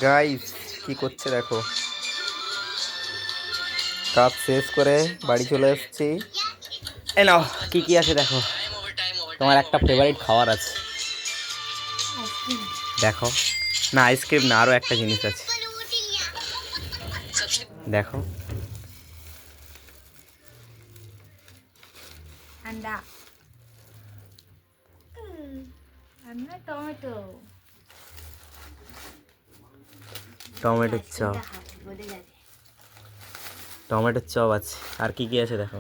Guys কি করছে দেখো, কাজ শেষ করে বাড়ি চলে এসেছি। এ নাও কি কি আছে দেখো, তোমার একটা ফেভারিট খাবার আছে দেখো। না আইসক্রিম না, আরও একটা জিনিস আছে দেখো। ঠান্ডা টমেটো টমেটোর চপ, টমেটোর চপ আছে। আর কি কি আছে দেখো,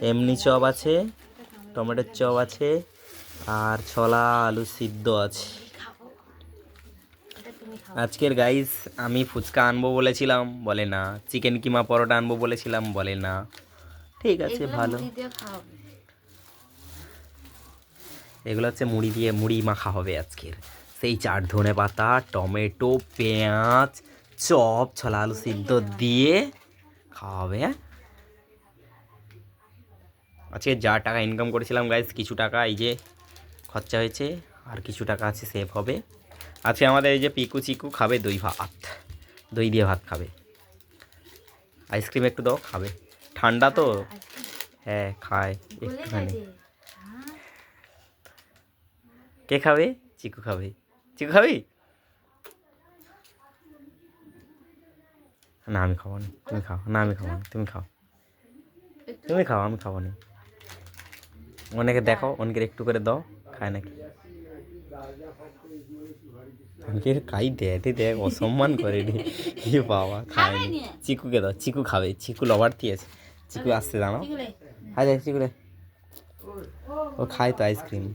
এমনি চপ আছে, টমেটোর চপ আছে, আর ছোলা আলু সিদ্ধ আছে। আজকের গাইস আমি ফুচকা আনবো বলেছিলাম, বলে না। চিকেন কিমা পরোটা আনবো বলেছিলাম, বলে না। ঠিক আছে ভালো। এগুলো হচ্ছে মুড়ি দিয়ে, মুড়ি মাখা হবে আজকের। সেই চাট, ধনে পাতা, টমেটো, পেঁয়াজ, চপ, ছোলা আলু সিদ্ধ দিয়ে খাওয়া হবে। হ্যাঁ আজকে যা টাকা ইনকাম করেছিলাম গাইস, কিছু টাকা এই যে খরচা হয়েছে, আর কিছু টাকা আছে সেভ হবে। আজকে আমাদের এই যে পিকু চিকু খাবে দই ভাত, দই দিয়ে ভাত খাবে। আইসক্রিম একটু দাও, খাবে। ঠান্ডা তো, হ্যাঁ খায় একটুখানি। কে খাবে? চিকু খাবে। চিকু খাবি? না আমি খাবো না, তুমি খাও। না আমি খাবো না, তুমি খাও। তুমি খাও, আমি খাবো না। অনেকে দেখো, অনেকের একটু করে দাও, খায় নাকি। অনেকের খাই দেয়, দেখ অসম্মান করে রে। কি বাবা, খায় না। চিকুকে দাও, চিকু খাবে। চিকু লবার দিয়েছে। চিকু আসতে জানো। হাই দেখ চিকু রে, ও খায় তো আইসক্রিম।